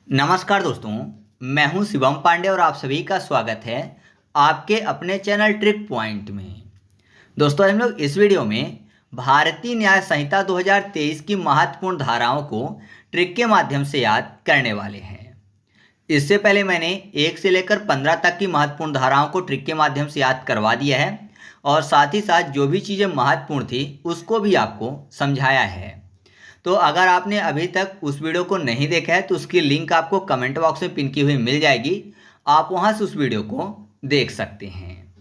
नमस्कार दोस्तों, मैं हूं शिवम पांडे और आप सभी का स्वागत है आपके अपने चैनल ट्रिक पॉइंट में। दोस्तों, हम लोग इस वीडियो में भारतीय न्याय संहिता 2023 की महत्वपूर्ण धाराओं को ट्रिक के माध्यम से याद करने वाले हैं। इससे पहले मैंने 1 से लेकर 15 तक की महत्वपूर्ण धाराओं को ट्रिक के माध्यम से याद करवा दिया है और साथ ही साथ जो भी चीज़ें महत्वपूर्ण थी उसको भी आपको समझाया है। तो अगर आपने अभी तक उस वीडियो को नहीं देखा है तो उसकी लिंक आपको कमेंट बॉक्स में पिन की हुई मिल जाएगी। आप वहां से उस वीडियो को देख सकते हैं।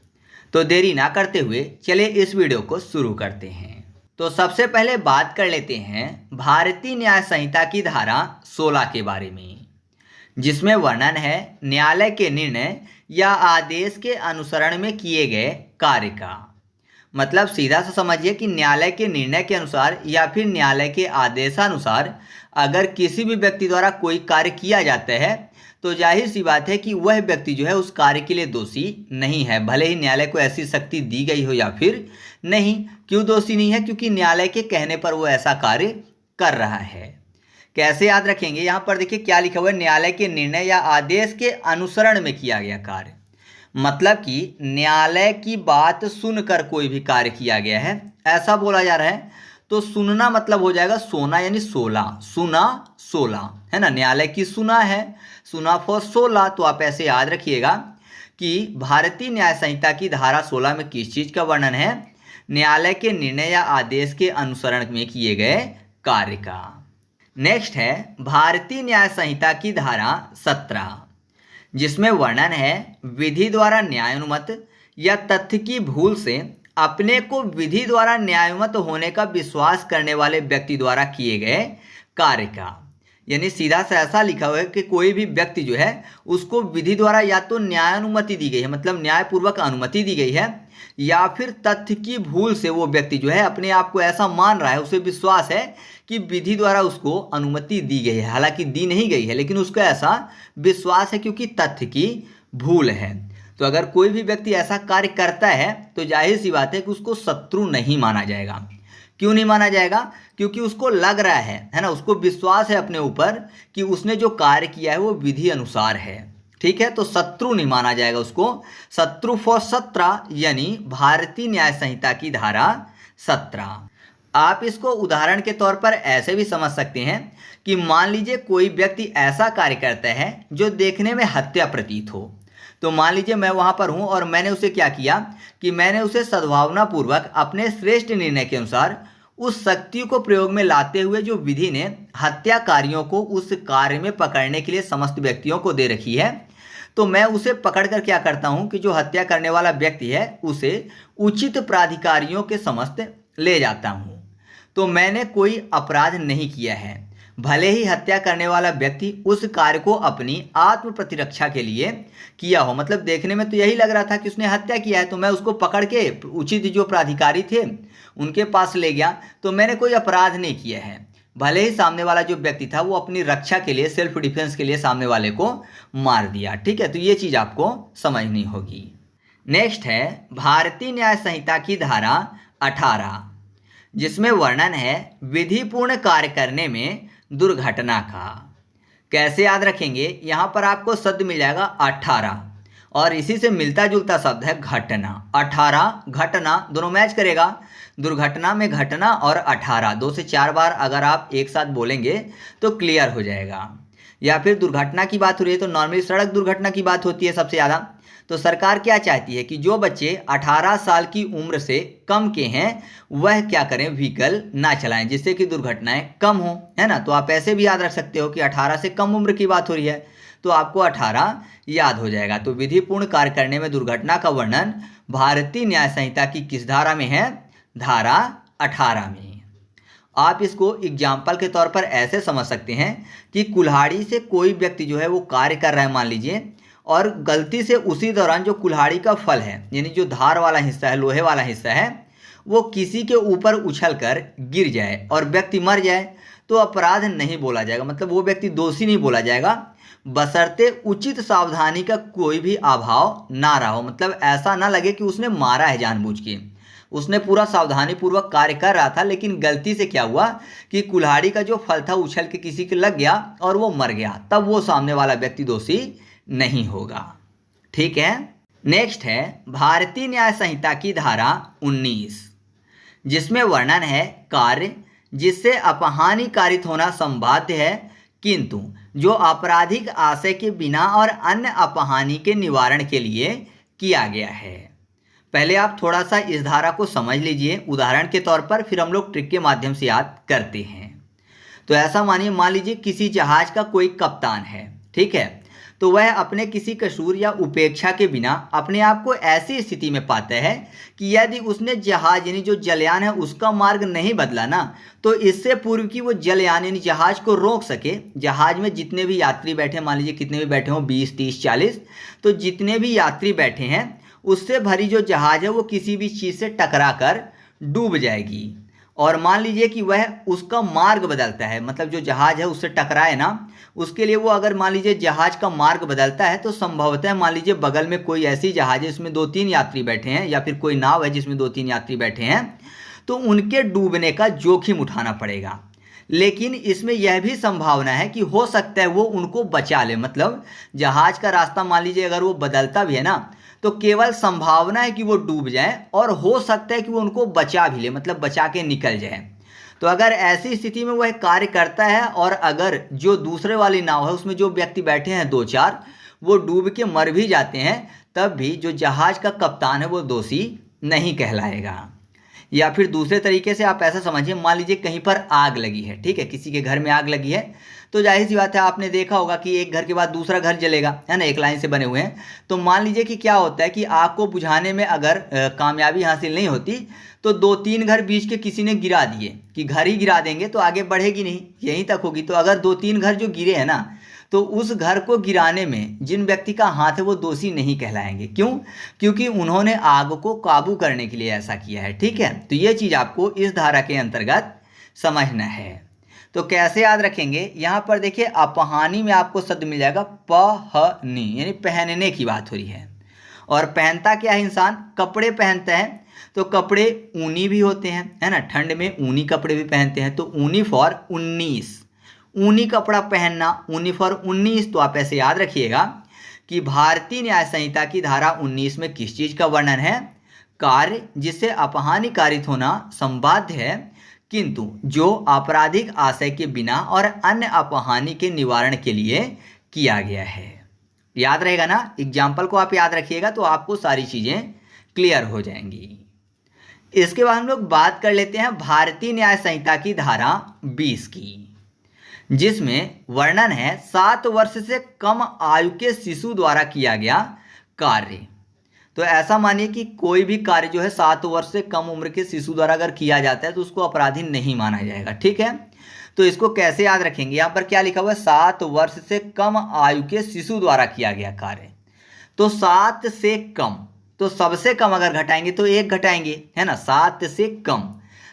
तो देरी ना करते हुए चलिए इस वीडियो को शुरू करते हैं। तो सबसे पहले बात कर लेते हैं भारतीय न्याय संहिता की धारा 16 के बारे में, जिसमें वर्णन है न्यायालय के निर्णय या आदेश के अनुसरण में किए गए कार्य का। मतलब सीधा सा समझिए कि न्यायालय के निर्णय के अनुसार या फिर न्यायालय के आदेशानुसार अगर किसी भी व्यक्ति द्वारा कोई कार्य किया जाता है तो जाहिर सी बात है कि वह व्यक्ति जो है उस कार्य के लिए दोषी नहीं है, भले ही न्यायालय को ऐसी शक्ति दी गई हो या फिर नहीं। क्यों दोषी नहीं है? क्योंकि न्यायालय के कहने पर वो ऐसा कार्य कर रहा है। कैसे याद रखेंगे? यहाँ पर देखिए क्या लिखा हुआ है, न्यायालय के निर्णय या आदेश के अनुसरण में किया गया कार्य। मतलब कि न्यायालय की बात सुनकर कोई भी कार्य किया गया है ऐसा बोला जा रहा है। तो सुनना मतलब हो जाएगा सोना, यानी 16, सुना 16 है ना। न्यायालय की सुना है, सुना फॉर 16। तो आप ऐसे याद रखिएगा कि भारतीय न्याय संहिता की धारा 16 में किस चीज़ का वर्णन है? न्यायालय के निर्णय या आदेश के अनुसरण में किए गए कार्य का। नेक्स्ट है भारतीय न्याय संहिता की धारा 17, जिसमें वर्णन है विधि द्वारा न्यायानुमत या तथ्य की भूल से अपने को विधि द्वारा न्यायानुमत होने का विश्वास करने वाले व्यक्ति द्वारा किए गए कार्य का। यानी सीधा सा ऐसा लिखा हुआ है कि कोई भी व्यक्ति जो है उसको विधि द्वारा या तो न्यायानुमति दी गई है, मतलब न्यायपूर्वक अनुमति दी गई है, या फिर तथ्य की भूल से वो व्यक्ति जो है अपने आप को ऐसा मान रहा है, उसे विश्वास है कि विधि द्वारा उसको अनुमति दी गई है। हालांकि दी नहीं गई है लेकिन उसका ऐसा विश्वास है क्योंकि तथ्य की भूल है। तो अगर कोई भी व्यक्ति ऐसा कार्य करता है तो जाहिर सी बात है कि उसको शत्रु नहीं माना जाएगा। क्यों नहीं माना जाएगा? क्योंकि उसको लग रहा है ना, उसको विश्वास है अपने ऊपर कि उसने जो कार्य किया है वो विधि अनुसार है। ठीक है, तो शत्रु नहीं माना जाएगा उसको। शत्रु फॉर 17 यानी भारतीय न्याय संहिता की धारा 17। आप इसको उदाहरण के तौर पर ऐसे भी समझ सकते हैं कि मान लीजिए कोई व्यक्ति ऐसा कार्य करता है जो देखने में हत्या प्रतीत हो। तो मान लीजिए मैं वहां पर हूं और मैंने उसे क्या किया कि मैंने उसे सद्भावनापूर्वक अपने श्रेष्ठ निर्णय के अनुसार उस शक्ति को प्रयोग में लाते हुए जो विधि ने हत्याकारियों को उस कार्य में पकड़ने के लिए समस्त व्यक्तियों को दे रखी है, तो मैं उसे पकड़कर क्या करता हूं कि जो हत्या करने वाला व्यक्ति है उसे उचित प्राधिकारियों के समस्त ले जाता हूं। तो मैंने कोई अपराध नहीं किया है, भले ही हत्या करने वाला व्यक्ति उस कार्य को अपनी आत्म प्रतिरक्षा के लिए किया हो। मतलब देखने में तो यही लग रहा था कि उसने हत्या किया है, तो मैं उसको पकड़ के उचित जो प्राधिकारी थे उनके पास ले गया। तो मैंने कोई अपराध नहीं किया है, भले ही सामने वाला जो व्यक्ति था वो अपनी रक्षा के लिए, सेल्फ डिफेंस के लिए सामने वाले को मार दिया। ठीक है, तो ये चीज़ आपको समझनी होगी। नेक्स्ट है भारतीय न्याय संहिता की धारा 18, जिसमें वर्णन है विधिपूर्ण कार्य करने में दुर्घटना का। कैसे याद रखेंगे? यहाँ पर आपको शब्द मिल जाएगा 18 और इसी से मिलता जुलता शब्द है घटना। 18 घटना दोनों मैच करेगा। दुर्घटना में घटना और 18 2 से 4 बार अगर आप एक साथ बोलेंगे तो क्लियर हो जाएगा। या फिर दुर्घटना की बात हो रही है तो नॉर्मली सड़क दुर्घटना की बात होती है सबसे ज़्यादा। तो सरकार क्या चाहती है कि जो बच्चे 18 साल की उम्र से कम के हैं वह क्या करें, व्हीकल ना चलाएं, जिससे कि दुर्घटनाएं कम हो, है ना। तो आप ऐसे भी याद रख सकते हो कि 18 से कम उम्र की बात हो रही है तो आपको 18 याद हो जाएगा। तो विधिपूर्ण कार्य करने में दुर्घटना का वर्णन भारतीय न्याय संहिता की किस धारा में है? धारा 18 में। आप इसको एग्जाम्पल के तौर पर ऐसे समझ सकते हैं कि कुल्हाड़ी से कोई व्यक्ति जो है वो कार्य कर रहा है मान लीजिए, और गलती से उसी दौरान जो कुल्हाड़ी का फल है यानी जो धार वाला हिस्सा है, लोहे वाला हिस्सा है, वो किसी के ऊपर उछलकर गिर जाए और व्यक्ति मर जाए तो अपराध नहीं बोला जाएगा, मतलब वो व्यक्ति दोषी नहीं बोला जाएगा, बशर्ते उचित सावधानी का कोई भी अभाव ना रहा हो। मतलब ऐसा ना लगे कि उसने मारा है जानबूझ के, उसने पूरा सावधानी पूर्वक कार्य कर रहा था, लेकिन गलती से क्या हुआ कि कुल्हाड़ी का जो फल था उछल के किसी के लग गया और वो मर गया, तब वो सामने वाला व्यक्ति दोषी नहीं होगा। ठीक है। नेक्स्ट है भारतीय न्याय संहिता की धारा 19, जिसमें वर्णन है कार्य जिससे अपहानि कारित होना संबाध्य है, किंतु जो आपराधिक आशय के बिना और अन्य अपहानि के निवारण के लिए किया गया है। पहले आप थोड़ा सा इस धारा को समझ लीजिए उदाहरण के तौर पर, फिर हम लोग ट्रिक के माध्यम से याद करते हैं। तो ऐसा मानिए, मान लीजिए किसी जहाज का कोई कप्तान है, ठीक है, तो वह अपने किसी कसूर या उपेक्षा के बिना अपने आप को ऐसी स्थिति में पाता है कि यदि उसने जहाज यानी जो जलयान है उसका मार्ग नहीं बदला ना, तो इससे पूर्व कि वो जलयान यानी जहाज को रोक सके, जहाज में जितने भी यात्री बैठे, मान लीजिए कितने भी बैठे हों 20, 30, 40, तो जितने भी यात्री बैठे हैं उससे भरी जो जहाज है वो किसी भी चीज़ से टकरा कर डूब जाएगी। और मान लीजिए कि वह उसका मार्ग बदलता है, मतलब जो जहाज है उससे टकराए ना, उसके लिए वो अगर मान लीजिए जहाज का मार्ग बदलता है तो संभवतः मान लीजिए बगल में कोई ऐसी जहाज है जिसमें 2-3 यात्री बैठे हैं, या फिर कोई नाव है जिसमें 2-3 यात्री बैठे हैं, तो उनके डूबने का जोखिम उठाना पड़ेगा। लेकिन इसमें यह भी संभावना है कि हो सकता है वो उनको बचा ले, मतलब जहाज का रास्ता मान लीजिए अगर वो बदलता भी है ना, तो केवल संभावना है कि वो डूब जाए और हो सकता है कि वो उनको बचा भी ले, मतलब बचा के निकल जाए। तो अगर ऐसी स्थिति में वह कार्य करता है और अगर जो दूसरे वाली नाव है उसमें जो व्यक्ति बैठे हैं 2-4 वो डूब के मर भी जाते हैं, तब भी जो जहाज का कप्तान है वो दोषी नहीं कहलाएगा। या फिर दूसरे तरीके से आप ऐसा समझिए, मान लीजिए कहीं पर आग लगी है, ठीक है, किसी के घर में आग लगी है, तो जाहिर सी बात है आपने देखा होगा कि एक घर के बाद दूसरा घर जलेगा, है ना, एक लाइन से बने हुए हैं। तो मान लीजिए कि क्या होता है कि आग को बुझाने में अगर कामयाबी हासिल नहीं होती तो 2-3 घर बीच के किसी ने गिरा दिए, कि घर ही गिरा देंगे तो आगे बढ़ेगी नहीं, यहीं तक होगी। तो अगर 2-3 घर जो गिरे हैं ना, तो उस घर को गिराने में जिन व्यक्ति का हाथ है वो दोषी नहीं कहलाएंगे। क्यों? क्योंकि उन्होंने आग को काबू करने के लिए ऐसा किया है। ठीक है, तो ये चीज़ आपको इस धारा के अंतर्गत समझना है। तो कैसे याद रखेंगे, यहाँ पर देखिए अपहानी में आपको शब्द मिल जाएगा पहनी, यानी पहनने की बात हो रही है। और पहनता क्या है इंसान? कपड़े पहनता है। तो कपड़े ऊनी भी होते हैं, है ना, ठंड में ऊनी कपड़े भी पहनते हैं। तो ऊनी फॉर 19, ऊनी कपड़ा पहनना, ऊनी फॉर 19। तो आप ऐसे याद रखिएगा कि भारतीय न्याय संहिता की धारा 19 में किस चीज़ का वर्णन है? कार्य जिससे अपहानि कारित होना संबाध्य है, किंतु जो आपराधिक आशय के बिना और अन्य अपहानि के निवारण के लिए किया गया है। याद रहेगा ना, एग्जाम्पल को आप याद रखिएगा तो आपको सारी चीज़ें क्लियर हो जाएंगी। इसके बाद हम लोग बात कर लेते हैं भारतीय न्याय संहिता की धारा 20 की, जिसमें वर्णन है 7 वर्ष से कम आयु के शिशु द्वारा किया गया कार्य। तो ऐसा मानिए कि कोई भी कार्य जो है 7 वर्ष से कम उम्र के शिशु द्वारा अगर किया जाता है तो उसको अपराधी नहीं माना जाएगा। ठीक है, तो इसको कैसे याद रखेंगे? यहाँ पर क्या लिखा हुआ है? 7 वर्ष से कम आयु के शिशु द्वारा किया गया कार्य। तो 7 से कम, तो सबसे कम अगर घटाएंगे तो 1 घटाएंगे, है ना, 7 से कम।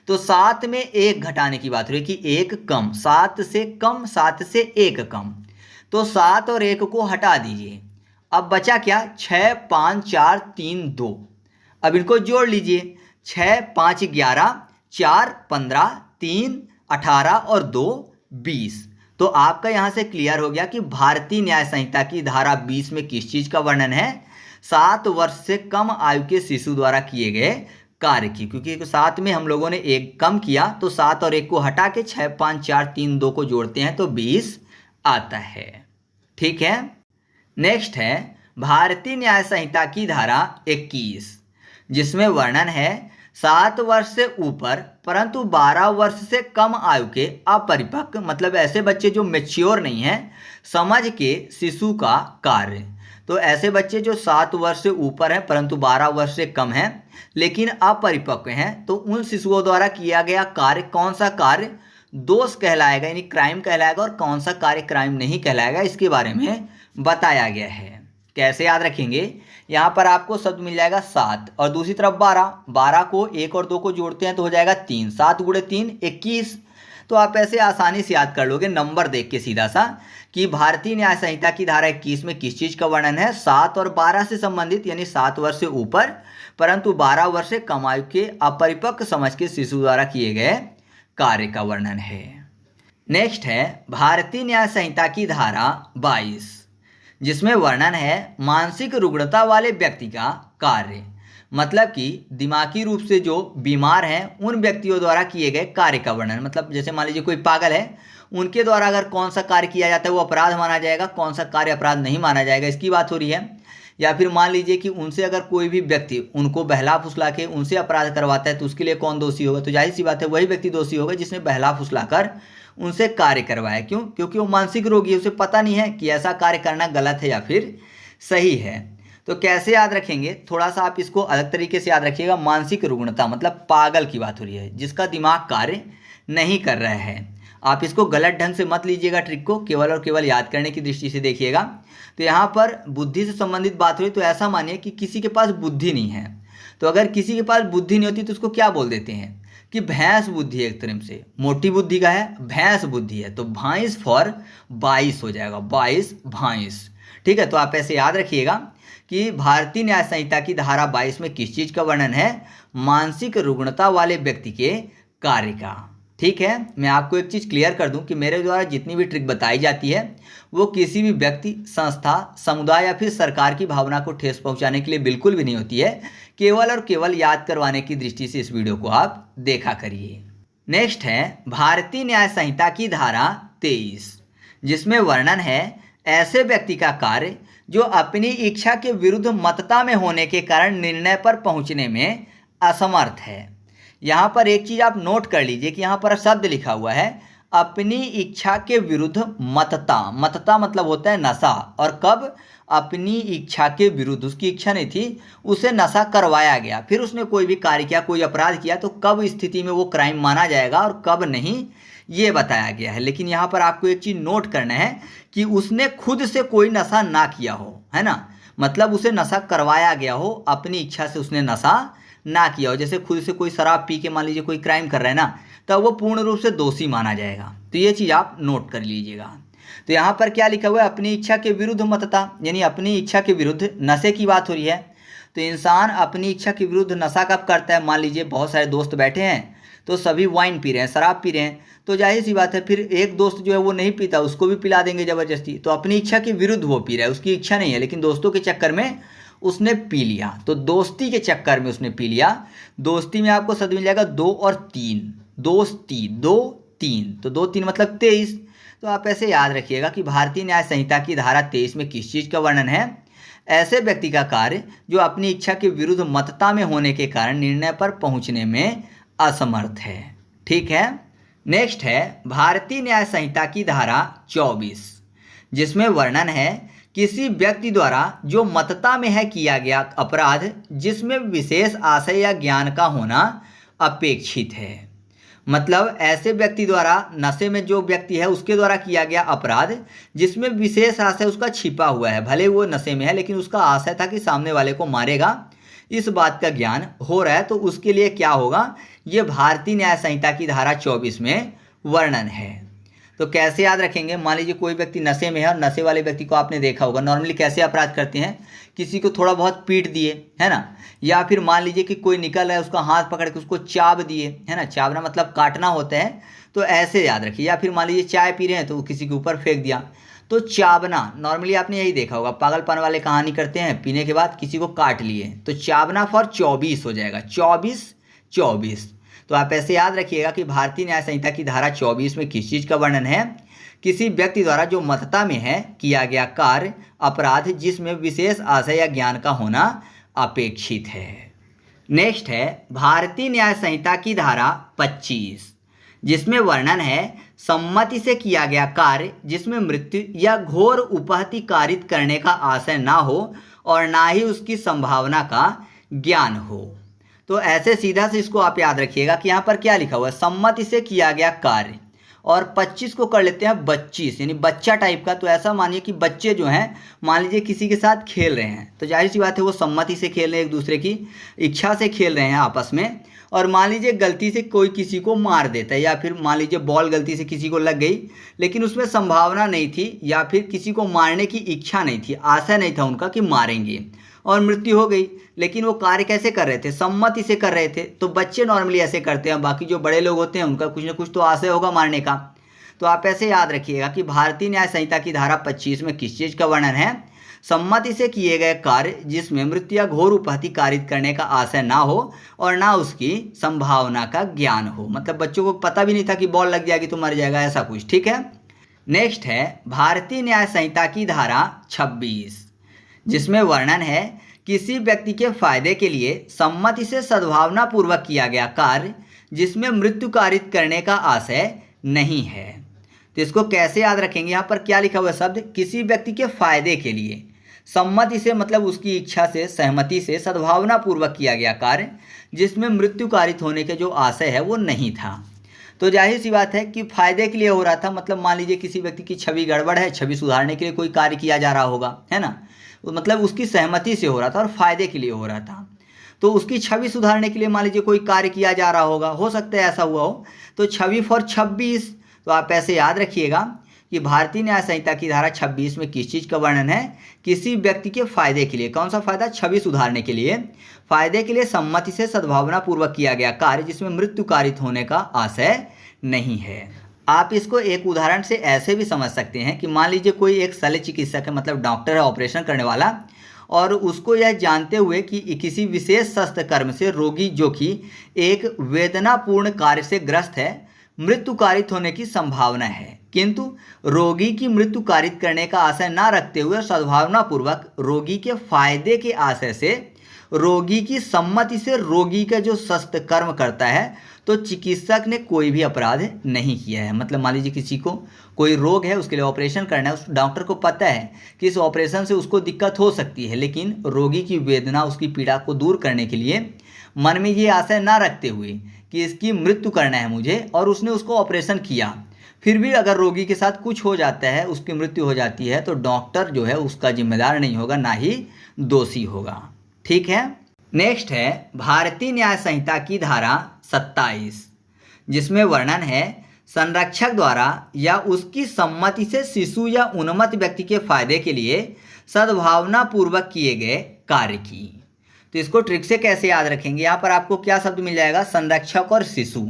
तो 7 में 1 घटाने की बात हो रही कि 1 कम, 7 से कम, 7 से 1 कम। तो 7 और 1 को हटा दीजिए, अब बचा क्या? 6, 5, 4, 3, 2। अब इनको जोड़ लीजिए, 6, 5, 11, 4, 15, 3, 18 और 2, 20। तो आपका यहाँ से क्लियर हो गया कि भारतीय न्याय संहिता की धारा 20 में किस चीज़ का वर्णन है? 7 वर्ष से कम आयु के शिशु द्वारा किए गए कार्य की। क्योंकि 7 में हम लोगों ने 1 कम किया, तो 7 और 1 को हटा के 6, 5, 4, 3, 2 को जोड़ते हैं तो 20 आता है। ठीक है, नेक्स्ट है भारतीय न्याय संहिता की धारा 21, जिसमें वर्णन है 7 वर्ष से ऊपर परंतु 12 वर्ष से कम आयु के अपरिपक्व, मतलब ऐसे बच्चे जो मैच्योर नहीं हैं, समझ के शिशु का कार्य। तो ऐसे बच्चे जो 7 वर्ष से ऊपर हैं परंतु 12 वर्ष से कम हैं लेकिन अपरिपक्व हैं, तो उन शिशुओं द्वारा किया गया कार्य कौन सा कार्य दोष कहलाएगा, यानी क्राइम कहलाएगा, और कौन सा कार्य क्राइम नहीं कहलाएगा, इसके बारे में बताया गया है। कैसे याद रखेंगे? यहाँ पर आपको शब्द मिल जाएगा 7 और दूसरी तरफ 12। 12 को 1 और 2 को जोड़ते हैं तो हो जाएगा 3, 7 गुणे 3 21। तो आप ऐसे आसानी से याद कर लोगे नंबर देख के सीधा सा कि भारतीय न्याय संहिता की धारा 21 में किस चीज का वर्णन है, 7 और 12 से संबंधित, यानी 7 वर्ष से ऊपर परंतु 12 वर्ष से कम आयु के अपरिपक्व समझ के शिशु द्वारा किए गए कार्य का वर्णन है। नेक्स्ट है भारतीय न्याय संहिता की धारा 22, जिसमें वर्णन है मानसिक रुग्णता वाले व्यक्ति का कार्य, मतलब कि दिमागी रूप से जो बीमार हैं उन व्यक्तियों द्वारा किए गए कार्य का वर्णन। मतलब जैसे मान लीजिए कोई पागल है, उनके द्वारा अगर कौन सा कार्य किया जाता है वो अपराध माना जाएगा, कौन सा कार्य अपराध नहीं माना जाएगा, इसकी बात हो रही है। या फिर मान लीजिए कि उनसे अगर कोई भी व्यक्ति उनको बहला फुसला के उनसे अपराध करवाता है तो उसके लिए कौन दोषी होगा, तो जाहिर सी बात है वही व्यक्ति दोषी होगा जिसने बहला फुसला कर उनसे कार्य करवाया। क्यों? क्योंकि वो मानसिक रोगी है, उसे पता नहीं है कि ऐसा कार्य करना गलत है या फिर सही है। तो कैसे याद रखेंगे, थोड़ा सा आप इसको अलग तरीके से याद रखिएगा। मानसिक रुग्णता मतलब पागल की बात हो रही है, जिसका दिमाग कार्य नहीं कर रहा है। आप इसको गलत ढंग से मत लीजिएगा, ट्रिक को केवल और केवल याद करने की दृष्टि से देखिएगा। तो यहाँ पर बुद्धि से संबंधित बात हुई तो ऐसा मानिए कि किसी के पास बुद्धि नहीं है। तो अगर किसी के पास बुद्धि नहीं होती तो उसको क्या बोल देते हैं कि भैंस बुद्धि है, एक तरह से मोटी बुद्धि का है, भैंस बुद्धि है, तो भाइस फॉर 22 हो जाएगा, 22 भाइस। ठीक है, तो आप ऐसे याद रखिएगा कि भारतीय न्याय संहिता की धारा 22 में किस चीज का वर्णन है, मानसिक रुग्णता वाले व्यक्ति के कार्य का। ठीक है, मैं आपको एक चीज़ क्लियर कर दूं कि मेरे द्वारा जितनी भी ट्रिक बताई जाती है वो किसी भी व्यक्ति, संस्था, समुदाय या फिर सरकार की भावना को ठेस पहुंचाने के लिए बिल्कुल भी नहीं होती है, केवल और केवल याद करवाने की दृष्टि से इस वीडियो को आप देखा करिए। नेक्स्ट है भारतीय न्याय संहिता की धारा 23, जिसमें वर्णन है ऐसे व्यक्ति का कार्य जो अपनी इच्छा के विरुद्ध मतता में होने के कारण निर्णय पर पहुंचने में असमर्थ है। यहाँ पर एक चीज़ आप नोट कर लीजिए कि यहाँ पर शब्द लिखा हुआ है अपनी इच्छा के विरुद्ध मतता। मतता मतलब होता है नशा, और कब? अपनी इच्छा के विरुद्ध, उसकी इच्छा नहीं थी, उसे नशा करवाया गया, फिर उसने कोई भी कार्य किया, कोई अपराध किया, तो कब स्थिति में वो क्राइम माना जाएगा और कब नहीं, ये बताया गया है। लेकिन यहाँ पर आपको एक चीज़ नोट करना है कि उसने खुद से कोई नशा ना किया हो, है ना, मतलब उसे नशा करवाया गया हो, अपनी इच्छा से उसने नशा ना किया हो। जैसे खुद से कोई शराब पी के मान लीजिए कोई क्राइम कर रहा है ना, तब वो पूर्ण रूप से दोषी माना जाएगा। तो ये चीज़ आप नोट कर लीजिएगा। तो यहाँ पर क्या लिखा हुआ है, अपनी इच्छा के विरुद्ध मतता, यानी अपनी इच्छा के विरुद्ध नशे की बात हो रही है। तो इंसान अपनी इच्छा के विरुद्ध नशा कब करता है? मान लीजिए बहुत सारे दोस्त बैठे हैं तो सभी वाइन पी रहे हैं, शराब पी रहे हैं, तो जाहिर सी बात है फिर एक दोस्त जो है वो नहीं पीता, उसको भी पिला देंगे ज़बरदस्ती। तो अपनी इच्छा के विरुद्ध वो पी रहा है, उसकी इच्छा नहीं है, लेकिन दोस्तों के चक्कर में उसने पी लिया, तो दोस्ती के चक्कर में उसने पी लिया। दोस्ती में आपको शब्द मिल जाएगा 2 और 3, दोस्ती, 2 3, तो 2 3 मतलब 23। तो आप ऐसे याद रखिएगा कि भारतीय न्याय संहिता की धारा 23 में किस चीज़ का वर्णन है, ऐसे व्यक्ति का कार्य जो अपनी इच्छा के विरुद्ध मतता में होने के कारण निर्णय पर पहुंचने में असमर्थ है। ठीक है, नेक्स्ट है भारतीय न्याय संहिता की धारा 24, जिसमें वर्णन है किसी व्यक्ति द्वारा जो मतता में है किया गया अपराध जिसमें विशेष आशय या ज्ञान का होना अपेक्षित है। मतलब ऐसे व्यक्ति द्वारा, नशे में जो व्यक्ति है उसके द्वारा किया गया अपराध जिसमें विशेष आशय उसका छिपा हुआ है, भले वो नशे में है लेकिन उसका आशय था कि सामने वाले को मारेगा, इस बात का ज्ञान हो रहा है, तो उसके लिए क्या होगा, ये भारतीय न्याय संहिता की धारा 24 में वर्णन है। तो कैसे याद रखेंगे, मान लीजिए कोई व्यक्ति नशे में है और नशे वाले व्यक्ति को आपने देखा होगा नॉर्मली कैसे अपराध करते हैं, किसी को थोड़ा बहुत पीट दिए, है ना, या फिर मान लीजिए कि कोई निकल रहा है उसका हाथ पकड़ के उसको चाब दिए, है ना, चाबना मतलब काटना होता है, तो ऐसे याद रखिए। या फिर मान लीजिए चाय पी रहे हैं तो वो किसी के ऊपर फेंक दिया, तो चाबना नॉर्मली आपने यही देखा होगा, पागलपन वाले कहानी करते हैं, पीने के बाद किसी को काट लिए, तो चाबना फॉर 24 हो जाएगा, 24। तो आप ऐसे याद रखिएगा कि भारतीय न्याय संहिता की धारा 24 में किस चीज़ का वर्णन है, किसी व्यक्ति द्वारा जो मतता में है किया गया कार्य अपराध जिसमें विशेष आशय या ज्ञान का होना अपेक्षित है। नेक्स्ट है भारतीय न्याय संहिता की धारा 25, जिसमें वर्णन है सम्मति से किया गया कार्य जिसमें मृत्यु या घोर उपहति कारित करने का आशय ना हो और ना ही उसकी संभावना का ज्ञान हो। तो ऐसे सीधा से इसको आप याद रखिएगा कि यहाँ पर क्या लिखा हुआ है, सम्मति से किया गया कार्य, और 25 को कर लेते हैं 25, यानी बच्चा टाइप का। तो ऐसा मानिए कि बच्चे जो हैं मान लीजिए किसी के साथ खेल रहे हैं, तो जाहिर सी बात है वो सम्मति से खेल रहे हैं, एक दूसरे की इच्छा से खेल रहे हैं आपस में, और मान लीजिए गलती से कोई किसी को मार देता है, या फिर मान लीजिए बॉल गलती से किसी को लग गई, लेकिन उसमें संभावना नहीं थी या फिर किसी को मारने की इच्छा नहीं थी, आशा नहीं था उनका कि मारेंगे, और मृत्यु हो गई। लेकिन वो कार्य कैसे कर रहे थे? सम्मति से कर रहे थे। तो बच्चे नॉर्मली ऐसे करते हैं, बाकी जो बड़े लोग होते हैं उनका कुछ ना कुछ तो आशय होगा मारने का। तो आप ऐसे याद रखिएगा कि भारतीय न्याय संहिता की धारा 25 में किस चीज़ का वर्णन है? सम्मति से किए गए कार्य जिसमें मृत्यु या घोर उपहति कारित करने का आशय ना हो और ना उसकी संभावना का ज्ञान हो। मतलब बच्चों को पता भी नहीं था कि बॉल लग जाएगी तो मर जाएगा, ऐसा कुछ। ठीक है, नेक्स्ट है भारतीय न्याय संहिता की धारा 26, जिसमें वर्णन है किसी व्यक्ति के फायदे के लिए सम्मति से सद्भावना पूर्वक किया गया कार्य जिसमें मृत्यु कारित करने का आशय नहीं है। तो इसको कैसे याद रखेंगे? यहाँ पर क्या लिखा हुआ शब्द? किसी व्यक्ति के फायदे के लिए, सम्मति से मतलब उसकी इच्छा से, सहमति से सद्भावना पूर्वक किया गया कार्य जिसमें मृत्यु कारित होने के जो आशय है वो नहीं था। तो जाहिर सी बात है कि फायदे के लिए हो रहा था, मतलब मान लीजिए किसी व्यक्ति की छवि गड़बड़ है, छवि सुधारने के लिए कोई कार्य किया जा रहा होगा, है ना, मतलब उसकी सहमति से हो रहा था और फायदे के लिए हो रहा था। तो उसकी छवि सुधारने के लिए मान लीजिए कोई कार्य किया जा रहा होगा, हो सकता है ऐसा हुआ हो। तो छवि फॉर 26, तो आप ऐसे याद रखिएगा कि भारतीय न्याय संहिता की धारा 26 में किस चीज़ का वर्णन है? किसी व्यक्ति के फायदे के लिए। कौन सा फायदा? छवि सुधारने के लिए, फायदे के लिए सम्मति से सद्भावना पूर्वक किया गया कार्य जिसमें मृत्यु कारित होने का आशय नहीं है। आप इसको एक उदाहरण से ऐसे भी समझ सकते हैं कि मान लीजिए कोई एक शल्य चिकित्सक है, मतलब डॉक्टर है, ऑपरेशन करने वाला, और उसको यह जानते हुए कि किसी विशेष शस्त्र कर्म से रोगी जो कि एक वेदनापूर्ण कार्य से ग्रस्त है, मृत्यु कारित होने की संभावना है, किंतु रोगी की मृत्यु कारित करने का आशय ना रखते हुए सद्भावनापूर्वक रोगी के फायदे के आशय से, रोगी की सम्मति से रोगी का जो शस्त्र कर्म करता है, तो चिकित्सक ने कोई भी अपराध नहीं किया है। मतलब मान लीजिए किसी को कोई रोग है, उसके लिए ऑपरेशन करना है, उस डॉक्टर को पता है कि इस ऑपरेशन से उसको दिक्कत हो सकती है, लेकिन रोगी की वेदना, उसकी पीड़ा को दूर करने के लिए मन में ये आशय ना रखते हुए कि इसकी मृत्यु करना है मुझे, और उसने उसको ऑपरेशन किया, फिर भी अगर रोगी के साथ कुछ हो जाता है, उसकी मृत्यु हो जाती है, तो डॉक्टर जो है उसका जिम्मेदार नहीं होगा, ना ही दोषी होगा। ठीक है, नेक्स्ट है भारतीय न्याय संहिता की धारा 27, जिसमें वर्णन है संरक्षक द्वारा या उसकी सम्मति से शिशु या उन्मत्त व्यक्ति के फायदे के लिए सद्भावना पूर्वक किए गए कार्य की। तो इसको ट्रिक से कैसे याद रखेंगे? यहाँ पर आपको क्या शब्द मिल जाएगा? संरक्षक और शिशु।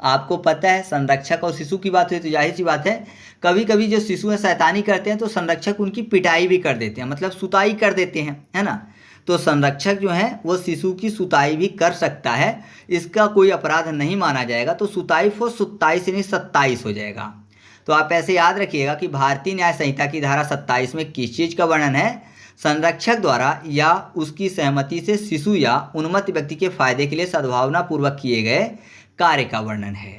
आपको पता है संरक्षक और शिशु की बात हुई तो जाहिर सी बात है कभी कभी जो शिशु है शैतानी करते हैं तो संरक्षक उनकी पिटाई भी कर देते हैं, मतलब सुताई कर देते हैं, है ना। तो संरक्षक जो है वो शिशु की सुताई भी कर सकता है, इसका कोई अपराध नहीं माना जाएगा। तो सुताई फॉर 27 यानी 27 हो जाएगा। तो आप ऐसे याद रखिएगा कि भारतीय न्याय संहिता की धारा 27 में किस चीज़ का वर्णन है? संरक्षक द्वारा या उसकी सहमति से शिशु या उन्मत्त व्यक्ति के फायदे के लिए सद्भावना पूर्वक किए गए कार्य का वर्णन है।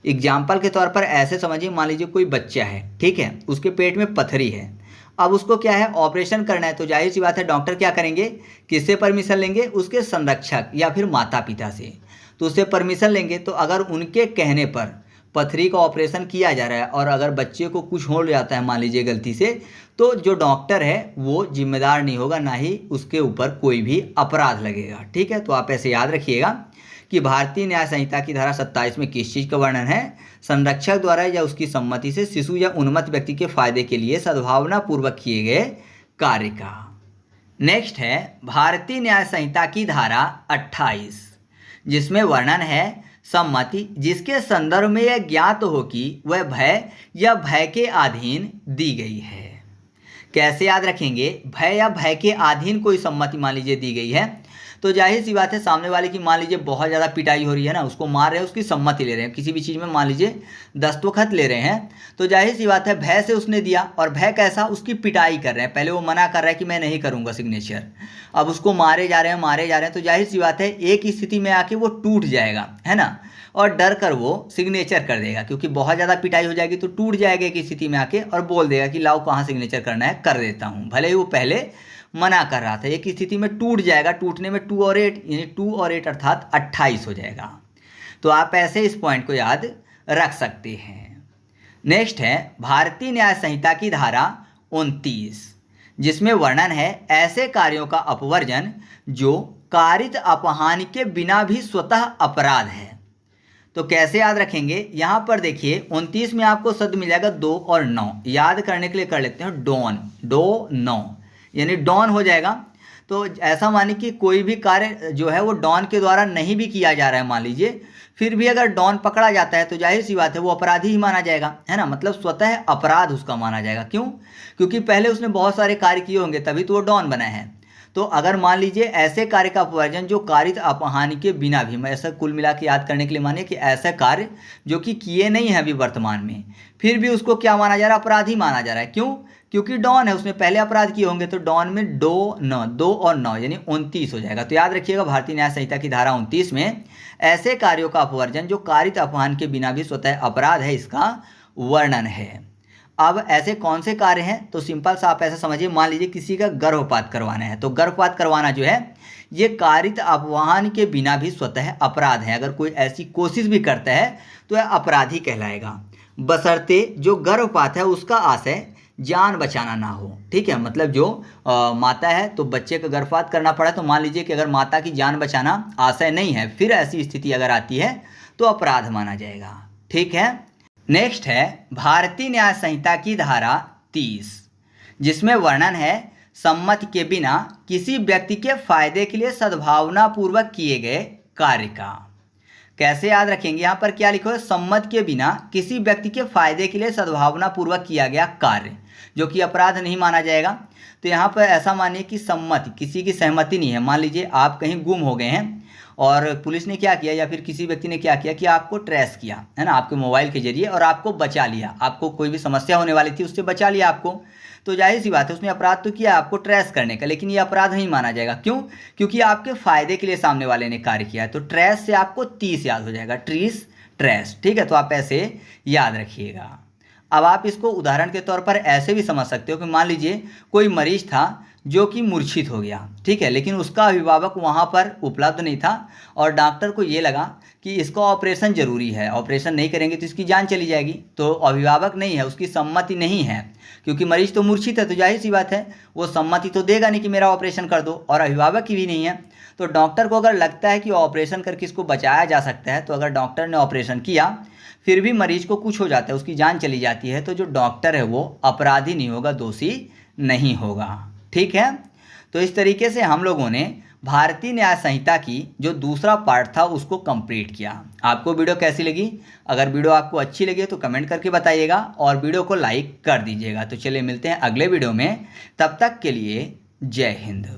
एग्जाम्पल के तौर पर ऐसे समझिए, मान लीजिए कोई बच्चा है, ठीक है, उसके पेट में पथरी है, अब उसको क्या है, ऑपरेशन करना है। तो जाहिर सी बात है डॉक्टर क्या करेंगे, किससे परमिशन लेंगे? उसके संरक्षक या फिर माता पिता से। तो उससे परमिशन लेंगे, तो अगर उनके कहने पर पथरी का ऑपरेशन किया जा रहा है और अगर बच्चे को कुछ हो जाता है मान लीजिए गलती से, तो जो डॉक्टर है वो जिम्मेदार नहीं होगा, ना ही उसके ऊपर कोई भी अपराध लगेगा। ठीक है, तो आप ऐसे याद रखिएगा कि भारतीय न्याय संहिता की धारा 27 में किस चीज़ का वर्णन है? संरक्षक द्वारा या उसकी सम्मति से शिशु या उन्मत्त व्यक्ति के फायदे के लिए सद्भावना पूर्वक किए गए कार्य का। नेक्स्ट है भारतीय न्याय संहिता की धारा 28, जिसमें वर्णन है सम्मति जिसके संदर्भ में यह ज्ञात हो कि वह भय या भय के अधीन दी गई है। कैसे याद रखेंगे? भय या भय के अधीन कोई सम्मति मान लीजिए दी गई है, तो जाहिर सी बात है सामने वाले की मान लीजिए बहुत ज़्यादा पिटाई हो रही है ना, उसको मार रहे हैं, उसकी सम्मति ले रहे हैं, किसी भी चीज़ में मान लीजिए दस्तखत ले रहे हैं, तो जाहिर सी बात है भय से उसने दिया। और भय कैसा? उसकी पिटाई कर रहे हैं, पहले वो मना कर रहा है कि मैं नहीं करूँगा सिग्नेचर, अब उसको मारे जा रहे हैं, तो जाहिर सी बात है एक स्थिति में आके वो टूट जाएगा, है ना, और डर कर वो सिग्नेचर कर देगा, क्योंकि बहुत ज़्यादा पिटाई हो जाएगी तो टूट जाएगा एक स्थिति में आके, और बोल देगा कि लाओ कहाँ सिग्नेचर करना है कर देता हूँ, भले ही वो पहले मना कर रहा था। एक स्थिति में टूट जाएगा, टूटने में 2 और 8 यानी 2 और 8 अर्थात 28 हो जाएगा। तो आप ऐसे इस पॉइंट को याद रख सकते हैं। नेक्स्ट है भारतीय न्याय संहिता की धारा 29, जिसमें वर्णन है ऐसे कार्यों का अपवर्जन जो कारित अपहान के बिना भी स्वतः अपराध है। तो कैसे याद रखेंगे, यहाँ पर देखिए 29 में आपको शब्द मिल जाएगा 2 और 9। याद करने के लिए कर लेते हैं डॉन, डो 9 यानी डॉन हो जाएगा। तो ऐसा मानिए कि कोई भी कार्य जो है वो डॉन के द्वारा नहीं भी किया जा रहा है मान लीजिए, फिर भी अगर डॉन पकड़ा जाता है तो जाहिर सी बात है वो अपराधी ही माना जाएगा, है ना। मतलब स्वतः अपराध उसका माना जाएगा। क्यों? क्योंकि पहले उसने बहुत सारे कार्य किए होंगे तभी तो वो डॉन बना है। तो अगर मान लीजिए ऐसे कार्य का अपवर्जन जो कारित अपहानि के बिना भी, मैं ऐसा कुल मिला के याद करने के लिए मानिए कि ऐसा कार्य जो कि किए नहीं है अभी वर्तमान में, फिर भी उसको क्या माना जा रहा है, अपराधी माना जा रहा है। क्यों? क्योंकि डॉन है, उसने पहले अपराध किए होंगे। तो डॉन में 2 और 9 यानी 29 हो जाएगा। तो याद रखिएगा भारतीय न्याय संहिता की धारा 29 में ऐसे कार्यों का अपवर्जन जो कारित अपहान के बिना भी स्वतः अपराध है, इसका वर्णन है। अब ऐसे कौन से कार्य हैं, तो सिंपल सा आप ऐसा समझिए, मान लीजिए किसी का गर्भपात करवाना है, तो गर्भपात करवाना जो है ये कारित अपवाहन के बिना भी स्वतः अपराध है। अगर कोई ऐसी कोशिश भी करता है तो यह अपराधी कहलाएगा, बशर्ते जो गर्भपात है उसका आशय जान बचाना ना हो। ठीक है, मतलब जो माता है तो बच्चे का गर्भपात करना पड़ा, तो मान लीजिए कि अगर माता की जान बचाना आशय नहीं है, फिर ऐसी स्थिति अगर आती है तो अपराध माना जाएगा। ठीक है, नेक्स्ट है भारतीय न्याय संहिता की धारा 30, जिसमें वर्णन है सम्मति के बिना किसी व्यक्ति के फायदे के लिए सद्भावना पूर्वक किए गए कार्य का। कैसे याद रखेंगे, यहाँ पर क्या लिखो है, सम्मति के बिना किसी व्यक्ति के फायदे के लिए सद्भावना पूर्वक किया गया कार्य जो कि अपराध नहीं माना जाएगा। तो यहाँ पर ऐसा मानिए कि सम्मति, किसी की सहमति नहीं है। मान लीजिए आप कहीं गुम हो गए हैं और पुलिस ने क्या किया या फिर किसी व्यक्ति ने क्या किया कि आपको ट्रेस किया, है ना, आपके मोबाइल के जरिए, और आपको बचा लिया, आपको कोई भी समस्या होने वाली थी उससे बचा लिया आपको, तो जाहिर सी बात है उसने अपराध तो किया आपको ट्रेस करने का, लेकिन ये अपराध नहीं माना जाएगा। क्यों? क्योंकि आपके फायदे के लिए सामने वाले ने कार्य किया है। तो ट्रेस से आपको 30 याद हो जाएगा, ट्रीस ट्रेस। ठीक है, तो आप ऐसे याद रखिएगा। अब आप इसको उदाहरण के तौर पर ऐसे भी समझ सकते हो कि मान लीजिए कोई मरीज था जो कि मूर्छित हो गया, ठीक है, लेकिन उसका अभिभावक वहाँ पर उपलब्ध नहीं था और डॉक्टर को ये लगा कि इसका ऑपरेशन ज़रूरी है, ऑपरेशन नहीं करेंगे तो इसकी जान चली जाएगी। तो अभिभावक नहीं है, उसकी सम्मति नहीं है, क्योंकि मरीज तो मूर्छित है, तो जाहिर सी बात है वो सम्मति तो देगा नहीं कि मेरा ऑपरेशन कर दो, और अभिभावक की भी नहीं है। तो डॉक्टर को अगर लगता है कि ऑपरेशन करके इसको बचाया जा सकता है, तो अगर डॉक्टर ने ऑपरेशन किया फिर भी मरीज को कुछ हो जाता है, उसकी जान चली जाती है, तो जो डॉक्टर है वो अपराधी नहीं होगा, दोषी नहीं होगा। ठीक है, तो इस तरीके से हम लोगों ने भारतीय न्याय संहिता की जो दूसरा पार्ट था उसको कंप्लीट किया। आपको वीडियो कैसी लगी? अगर वीडियो आपको अच्छी लगी तो कमेंट करके बताइएगा और वीडियो को लाइक कर दीजिएगा। तो चलिए मिलते हैं अगले वीडियो में, तब तक के लिए जय हिंद।